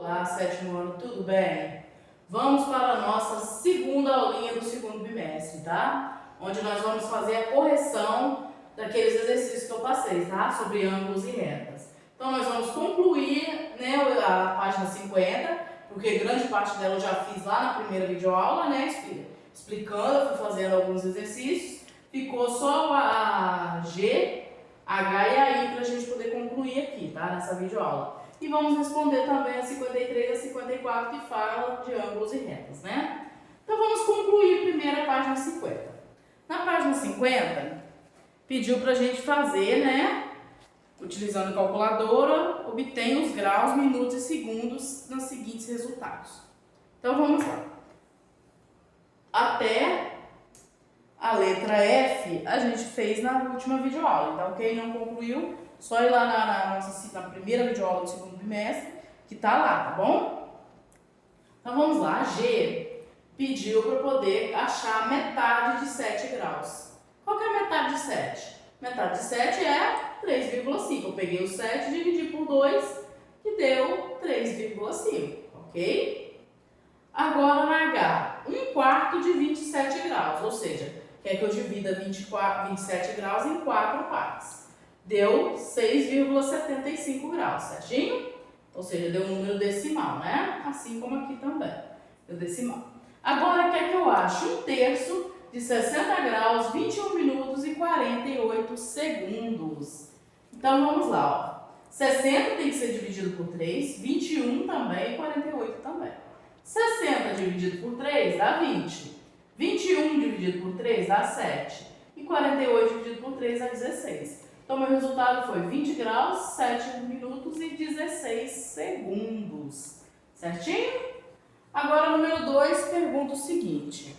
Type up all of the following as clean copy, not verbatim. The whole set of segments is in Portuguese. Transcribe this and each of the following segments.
Olá, sétimo ano, tudo bem? Vamos para a nossa segunda aulinha do segundo bimestre, tá? Onde nós vamos fazer a correção daqueles exercícios que eu passei, tá? Sobre ângulos e retas. Então, nós vamos concluir, né, a página 50, porque grande parte dela eu já fiz lá na primeira videoaula, né? Explicando, eu fui fazendo alguns exercícios. Ficou só a G, H e a I para a gente poder concluir aqui, tá? Nessa videoaula. E vamos responder também a 53 e a 54 que fala de ângulos e retas, né? Então vamos concluir primeiro a página 50. Na página 50, pediu pra gente fazer, né? Utilizando calculadora, obtém os graus, minutos e segundos nos seguintes resultados. Então vamos lá. Até a letra F a gente fez na última videoaula. Então quem não concluiu, só ir lá na primeira videoaula do segundo bimestre, que tá lá, tá bom? Então vamos lá, a G pediu para poder achar a metade de 7 graus. Qual que é a metade de 7? Metade de 7 é 3,5. Eu peguei o 7 e dividi por 2, que deu 3,5, ok? Agora na H, 1/4 de 27 graus, ou seja, quer que eu divida 27 graus em 4 partes. Deu 6,75 graus, certinho? Ou seja, deu um número decimal, né? Assim como aqui também, deu decimal. Agora, quer que eu ache 1/3 de 60 graus, 21 minutos e 48 segundos. Então, vamos lá, ó. 60 tem que ser dividido por 3, 21 também e 48 também. 60 dividido por 3 dá 20. 21 dividido por 3 dá 7. E 48 dividido por 3 dá 16. Então, meu resultado foi 20 graus, 7 minutos e 16 segundos. Certinho? Agora, número 2, pergunta o seguinte.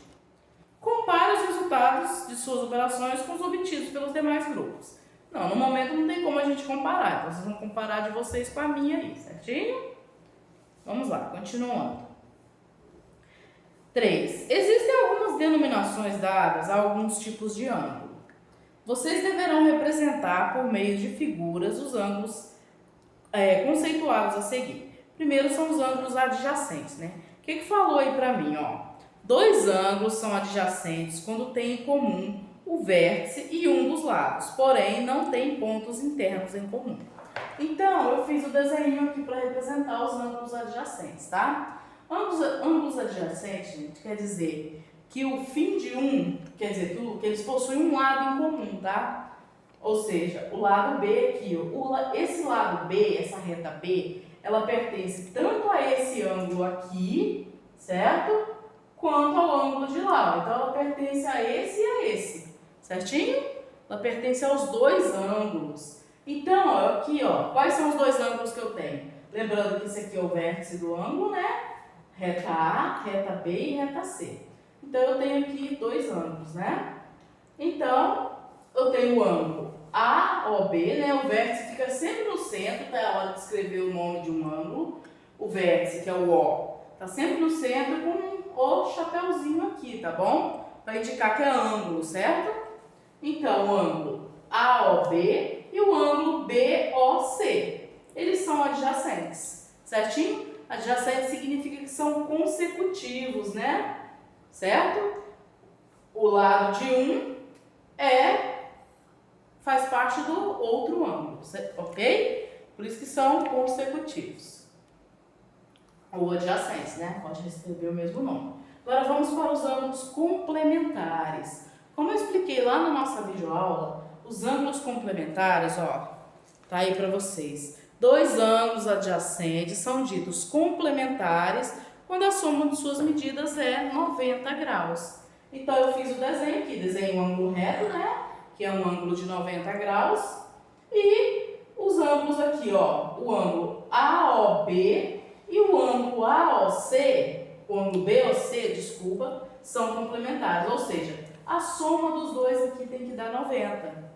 Compare os resultados de suas operações com os obtidos pelos demais grupos. Não, no momento não tem como a gente comparar. Então, vocês vão comparar de vocês com a minha aí, certinho? Vamos lá, continuando. 3. Existem algumas denominações dadas a alguns tipos de ângulo. Vocês deverão representar por meio de figuras os ângulos conceituados a seguir. Primeiro são os ângulos adjacentes, né? O que falou aí pra mim, ó? Dois ângulos são adjacentes quando têm em comum o vértice e um dos lados, porém não tem pontos internos em comum. Então, eu fiz o desenho aqui para representar os ângulos adjacentes, tá? Ângulos adjacentes, gente, quer dizer que o fim de um, quer dizer que eles possuem um lado em comum, tá? Ou seja, o lado B aqui, ó, esse lado B, essa reta B, ela pertence tanto a esse ângulo aqui, certo? Quanto ao ângulo de lá. Então, ela pertence a esse e a esse, certinho? Ela pertence aos dois ângulos. Então, ó, aqui, ó, quais são os dois ângulos que eu tenho? Lembrando que esse aqui é o vértice do ângulo, né? Reta A, reta B e reta C. Então, eu tenho aqui dois ângulos, né? Então, eu tenho o ângulo AOB, né? O vértice fica sempre no centro, tá? A hora de escrever o nome de um ângulo. O vértice, que é o O, tá sempre no centro com o chapéuzinho aqui, tá bom? Para indicar que é ângulo, certo? Então, o ângulo AOB e o ângulo BOC. Eles são adjacentes, certinho? Adjacente significa que são consecutivos, né? Certo? O lado de um faz parte do outro ângulo, ok? Por isso que são consecutivos. Ou adjacentes, né? Pode receber o mesmo nome. Agora vamos para os ângulos complementares. Como eu expliquei lá na nossa videoaula, os ângulos complementares, ó, tá aí para vocês. Dois ângulos adjacentes são ditos complementares quando a soma de suas medidas é 90 graus. Então, eu fiz o desenho aqui, desenhei um ângulo reto, né? Que é um ângulo de 90 graus. E os ângulos aqui, ó, o ângulo AOB e o ângulo AOC, o ângulo BOC, desculpa, são complementares. Ou seja, a soma dos dois aqui tem que dar 90.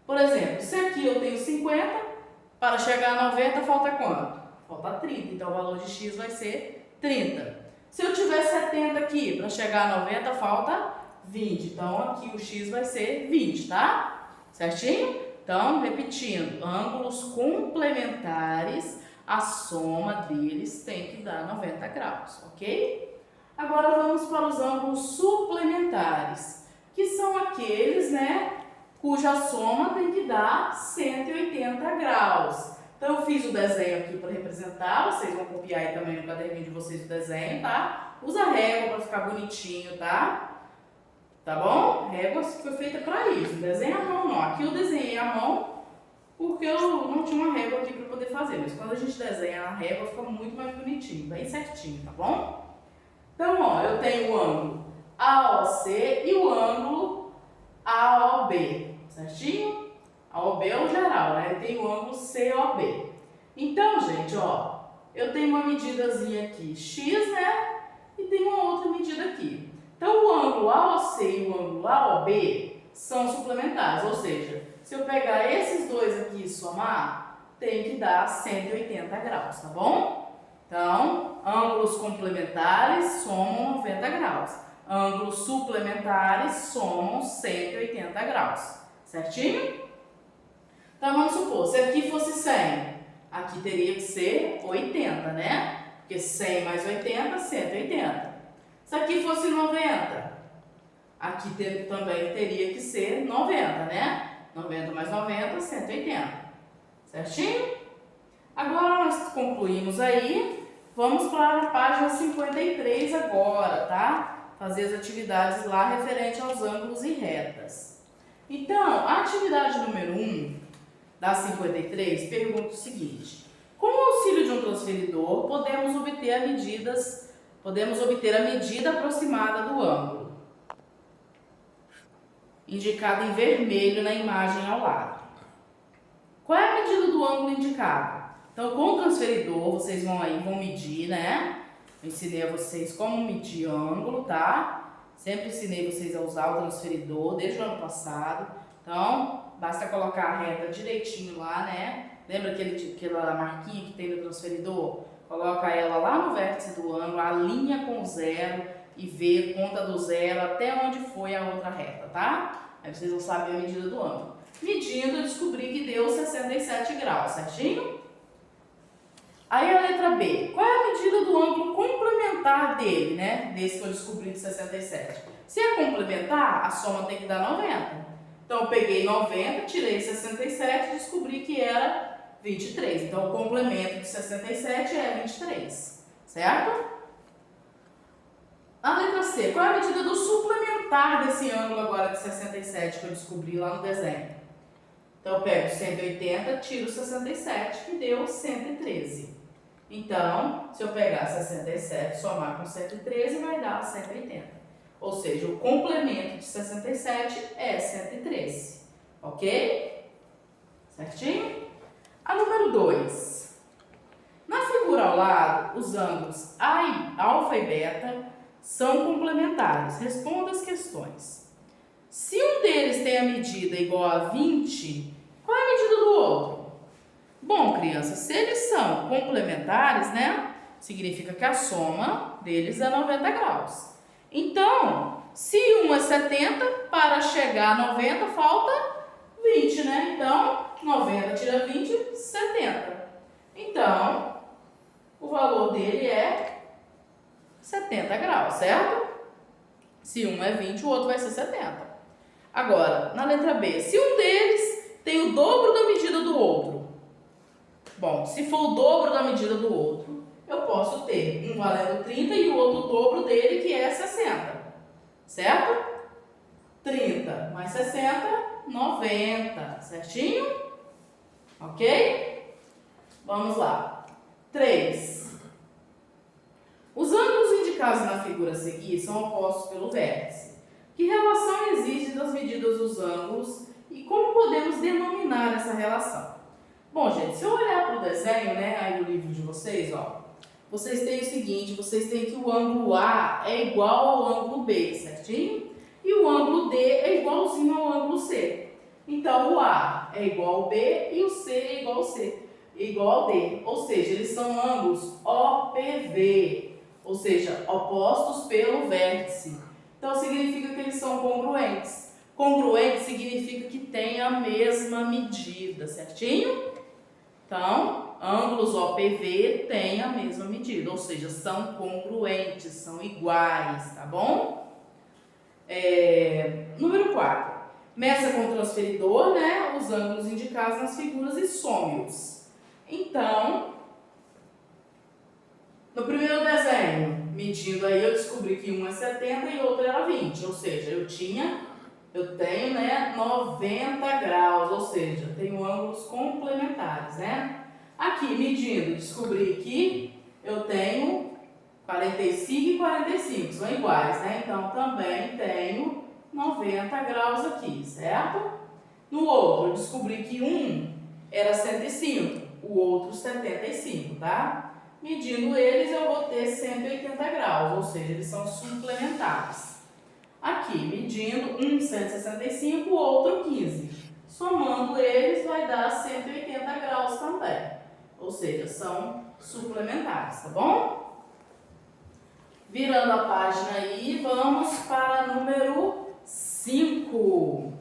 Por exemplo, se aqui eu tenho 50, para chegar a 90 falta quanto? Falta 30, então o valor de x vai ser 30. Se eu tiver 70 aqui, para chegar a 90 falta 20, então aqui o x vai ser 20, tá? Certinho? Então, repetindo, ângulos complementares a soma deles tem que dar 90 graus, ok? Agora vamos para os ângulos suplementares, que são aqueles, né, cuja soma tem que dar 180 graus. Então, eu fiz o desenho aqui para representar, vocês vão copiar aí também no caderninho de vocês o desenho, tá? Usa régua para ficar bonitinho, tá? Tá bom? Régua foi feita para isso, desenha a mão não. Aqui eu desenhei a mão porque eu não tinha uma régua aqui para poder fazer, mas quando a gente desenha a régua fica muito mais bonitinho, bem certinho, tá bom? Então, ó, eu tenho o ângulo AOC e o ângulo AOB, certinho? AOB é o geral, né? Tem o ângulo COB. Então, gente, ó, eu tenho uma medidazinha aqui X, né? E tem uma outra medida aqui. Então, o ângulo AOC e o ângulo AOB são suplementares, ou seja, se eu pegar esses dois aqui e somar, tem que dar 180 graus, tá bom? Então, ângulos complementares somam 90 graus. Ângulos suplementares somam 180 graus, certinho? Então, vamos supor, se aqui fosse 100, aqui teria que ser 80, né? Porque 100 mais 80, 180. Se aqui fosse 90, aqui também teria que ser 90, né? 90 mais 90, 180. Certinho? Agora nós concluímos aí. Vamos para a página 53 agora, tá? Fazer as atividades lá referente aos ângulos e retas. Então, a atividade número 1 da 53 pergunta o seguinte: com o auxílio de um transferidor, podemos obter a medida aproximada do ângulo, indicado em vermelho na imagem ao lado. Qual é a medida do ângulo indicado? Então, com o transferidor, vocês vão medir, né? Eu ensinei a vocês como medir ângulo, tá? Sempre ensinei vocês a usar o transferidor desde o ano passado. Então, basta colocar a reta direitinho lá, né? Lembra aquela marquinha que tem no transferidor? Coloca ela lá no vértice do ângulo, alinha com o zero e vê, conta do zero até onde foi a outra reta, tá? Aí vocês vão saber a medida do ângulo. Medindo, eu descobri que deu 67 graus, certinho? Aí a letra B. Qual é a medida do ângulo complementar dele, né? Desse que eu descobri de 67. Se é complementar, a soma tem que dar 90. Então, eu peguei 90, tirei 67 e descobri que era 23. Então, o complemento de 67 é 23, certo? A letra C. Qual é a medida do suplementar desse ângulo agora de 67 que eu descobri lá no desenho? Então, eu pego 180, tiro 67, que deu 113. Então, se eu pegar 67 e somar com 113, vai dar 180. Ou seja, o complemento de 67 é 113. Ok? Certinho? A número 2. Na figura ao lado, os ângulos alfa e beta são complementares. Responda as questões. Se um deles tem a medida igual a 20, qual é a medida do outro? Bom, crianças, se eles são complementares, né? Significa que a soma deles é 90 graus. Então, se um é 70, para chegar a 90 falta 20, né? Então, 90 tira 20, 70. Então, o valor dele é 70 graus, certo? Se um é 20, o outro vai ser 70. Agora, na letra B, se um deles tem o dobro da medida do outro. Bom, se for o dobro da medida do outro, eu posso ter um valendo 30 e o outro dobro dele, que é 60. Certo? 30 mais 60, 90. Certinho? Ok? Vamos lá. 3. Os ângulos indicados na figura a seguir são opostos pelo vértice. Que relação existe das medidas dos ângulos e como podemos denominar essa relação? Bom, gente, se eu olhar para o desenho, né, aí no livro de vocês, ó, vocês têm o seguinte, vocês têm que o ângulo A é igual ao ângulo B, certinho? E o ângulo D é igualzinho ao ângulo C. Então, o A é igual ao B e o C é igual ao C, igual ao D. Ou seja, eles são ângulos OPV, ou seja, opostos pelo vértice. Então, significa que eles são congruentes. Congruente significa que tem a mesma medida, certinho? Então, ângulos OPV têm a mesma medida, ou seja, são congruentes, são iguais, tá bom? Número 4. Meça com o transferidor, né, os ângulos indicados nas figuras e some-os. Então, no primeiro desenho, medindo aí, eu descobri que um é 70 e outro era 20, ou seja, eu tenho, né, 90 graus, ou seja, tenho ângulos complementares, né? Aqui, medindo, descobri que eu tenho 45 e 45, são iguais, né? Então, também tenho 90 graus aqui, certo? No outro, eu descobri que um era 105, o outro 75, tá? Medindo eles, eu vou ter 180 graus, ou seja, eles são suplementares. Aqui, medindo um 165, o outro 15. Somando eles, vai dar 180 graus também. Ou seja, são suplementares, tá bom? Virando a página aí, vamos para número 5.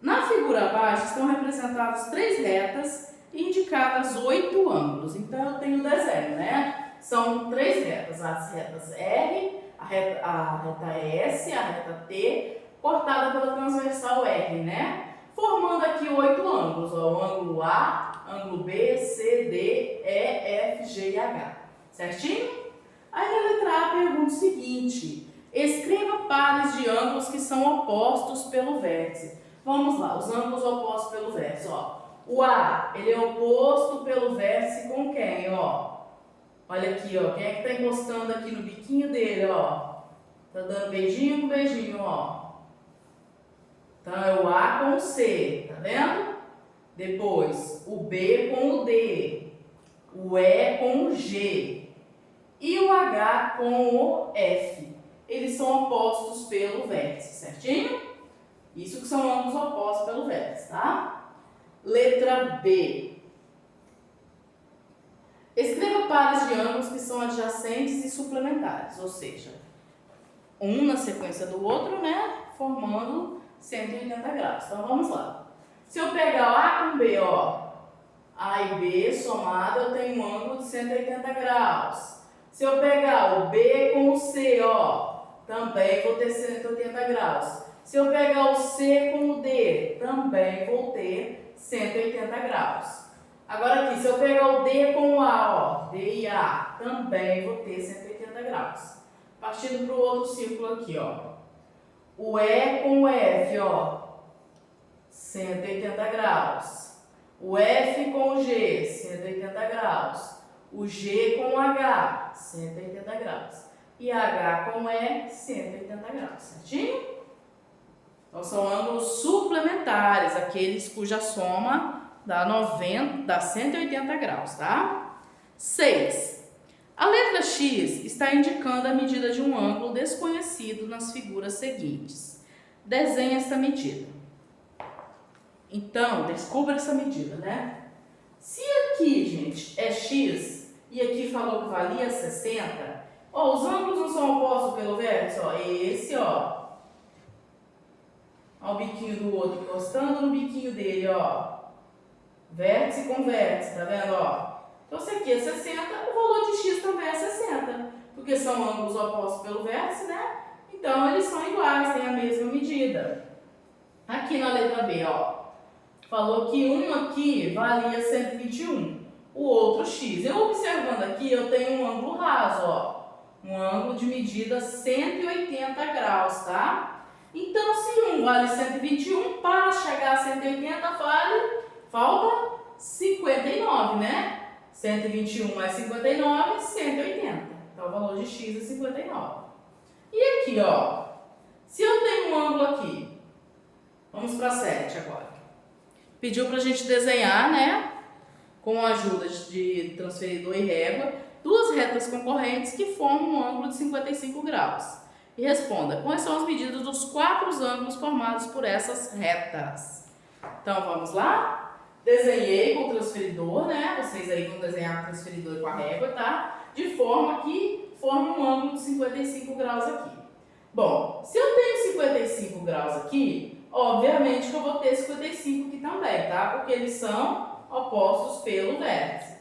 Na figura abaixo estão representadas 3 retas e indicadas 8 ângulos. Então, eu tenho o desenho, né? São 3 retas, as retas R, a reta S, a reta T, cortada pela transversal R, né? Formando aqui 8 ângulos, ó, o ângulo A, ângulo B, C, D, E, F, G e H. Certinho? Aí na letra A pergunta o seguinte: escreva pares de ângulos que são opostos pelo vértice. Vamos lá, os ângulos opostos pelo vértice, ó. O A, ele é oposto pelo vértice com quem, ó? Olha aqui, ó, quem é que tá encostando aqui no biquinho dele, ó? Tá dando beijinho com beijinho, ó. Então, é o A com o C, tá vendo? Depois, o B com o D, o E com o G e o H com o F. Eles são opostos pelo vértice, certinho? Isso que são ângulos opostos pelo vértice, tá? Letra B. Escreva pares de ângulos que são adjacentes e suplementares, ou seja, um na sequência do outro, né? Formando 180 graus. Então, vamos lá. Se eu pegar o A com B, ó, A e B somado, eu tenho um ângulo de 180 graus. Se eu pegar o B com o C, ó, também vou ter 180 graus. Se eu pegar o C com o D, também vou ter 180 graus. Agora aqui, se eu pegar o D com o A, ó, D e A, também vou ter 180 graus. Partindo para o outro círculo aqui, ó. O E com o F, ó, 180 graus. O F com o G, 180 graus. O G com o H, 180 graus. E H com E, 180 graus, certinho? Então, são ângulos suplementares, aqueles cuja soma dá 180 graus, tá? 6. A letra X está indicando a medida de um ângulo desconhecido nas figuras seguintes. Desenhe esta medida. Então, descubra essa medida, né? Se aqui, gente, é X e aqui falou que valia 60, ó, os ângulos não são opostos pelo vértice, ó, esse, ó. Ó o biquinho do outro encostando no biquinho dele, ó. Vértice com vértice, tá vendo, ó? Então, se aqui é 60, o valor de X também é 60, porque são ângulos opostos pelo vértice, né? Então, eles são iguais, têm a mesma medida. Aqui na letra B, ó, falou que um aqui valia 121, o outro X. Eu observando aqui, eu tenho um ângulo raso, ó, um ângulo de medida 180 graus, tá? Então, se um vale 121, para chegar a 180, falta 59, né? 121 mais 59, 180. Então, o valor de X é 59. E aqui, ó, se eu tenho um ângulo aqui, vamos para 7 agora. Pediu para a gente desenhar, né, com a ajuda de transferidor e régua, duas retas concorrentes que formam um ângulo de 55 graus. E responda, quais são as medidas dos 4 ângulos formados por essas retas? Então, vamos lá? Desenhei com o transferidor, né? Vocês aí vão desenhar com o transferidor e com a régua, tá? De forma que forma um ângulo de 55 graus aqui. Bom, se eu tenho 55 graus aqui, obviamente que eu vou ter 55 aqui também, tá? Porque eles são opostos pelo vértice.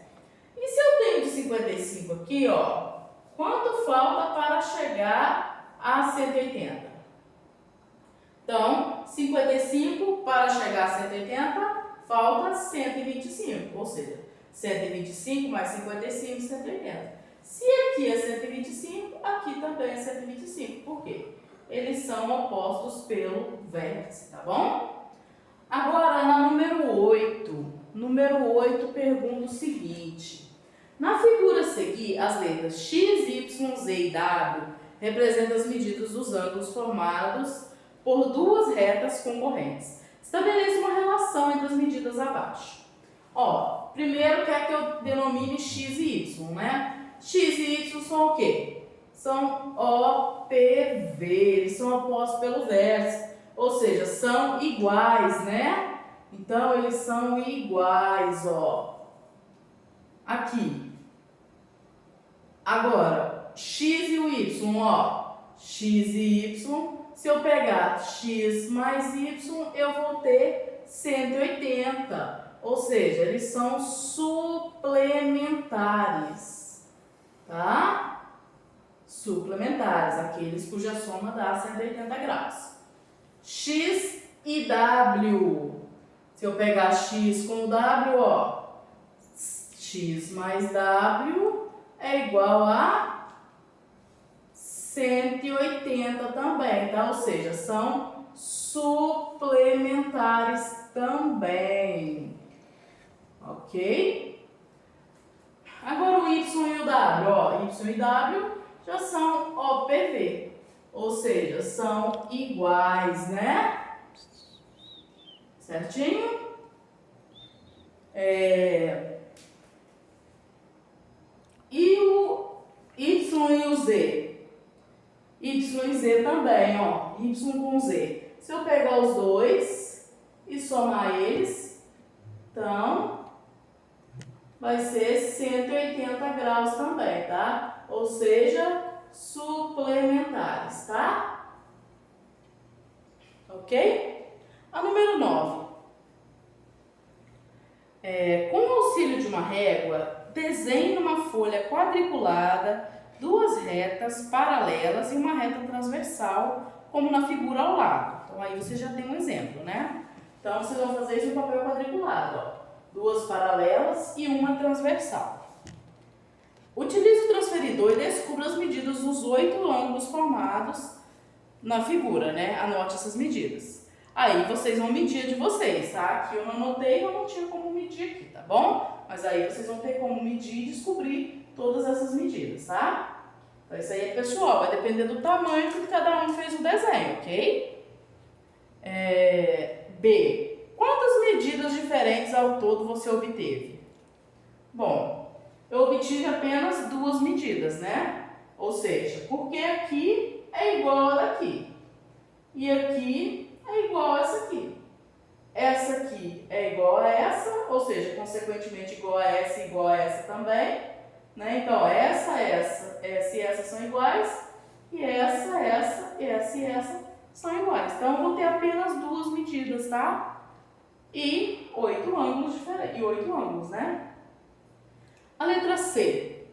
E se eu tenho de 55 aqui, ó, quanto falta para chegar a 180? Então, 55 para chegar a 180, falta 125, ou seja, 125 mais 55, 180. Se aqui é 125, aqui também é 125. Por quê? Eles são opostos pelo vértice, tá bom? Agora, na número 8. Número 8 pergunta o seguinte. Na figura a seguir, as letras X, Y, Z e W representam as medidas dos ângulos formados por duas retas concorrentes. Estabeleça uma relação entre as medidas abaixo. Ó, primeiro quer que eu denomine X e Y, né? X e Y são o quê? São OPV, eles são opostos pelo vértice, ou seja, são iguais, né? Então, eles são iguais, ó. Aqui. Agora, X e o Y, ó. X e Y. Se eu pegar X mais Y, eu vou ter 180. Ou seja, eles são suplementares. Tá? Suplementares, aqueles cuja soma dá 180 graus. X e W. Se eu pegar X com o W, ó, X mais W é igual a 180 também, tá? Ou seja, são suplementares também, ok? Agora o Y e o W, ó, Y e W já são OPV, ou seja, são iguais, né? Certinho? E o Y e o Z? Y e Z também, ó. Y com Z. Se eu pegar os dois e somar eles, então, vai ser 180 graus também, tá? Ou seja, suplementares, tá? Ok? A número 9. Com o auxílio de uma régua, desenhe uma folha quadriculada, duas retas paralelas e uma reta transversal, como na figura ao lado. Então, aí você já tem um exemplo, né? Então, vocês vão fazer isso em papel quadriculado, ó. Duas paralelas e uma transversal. Utilize o transferidor e descubra as medidas dos 8 ângulos formados na figura, né? Anote essas medidas. Aí vocês vão medir de vocês, tá? Aqui eu não anotei, eu não tinha como medir aqui, tá bom? Mas aí vocês vão ter como medir e descobrir todas essas medidas, tá? Então isso aí é pessoal, vai depender do tamanho que cada um fez o desenho, ok? B. Quantas medidas diferentes ao todo você obteve? Bom, eu obtive apenas 2 medidas, né? Ou seja, porque aqui é igual a daqui. E aqui é igual a essa aqui. Essa aqui é igual a essa, ou seja, consequentemente igual a essa e igual a essa também. Né? Então, essa e essa são iguais. E essa e essa são iguais. Então, eu vou ter apenas 2 medidas, tá? E 8 ângulos diferentes. E 8 ângulos, né? A letra C.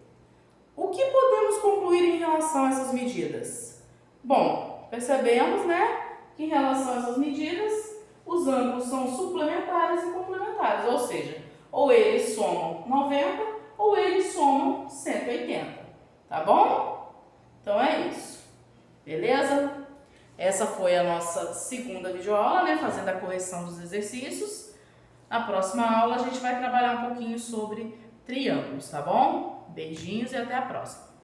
O que podemos concluir em relação a essas medidas? Bom, percebemos, né? Que em relação a essas medidas, os ângulos são suplementares e complementares, ou seja, ou eles somam 90 ou eles somam 180, tá bom? Então é isso, beleza? Essa foi a nossa segunda videoaula, né, fazendo a correção dos exercícios. Na próxima aula a gente vai trabalhar um pouquinho sobre triângulos, tá bom? Beijinhos e até a próxima.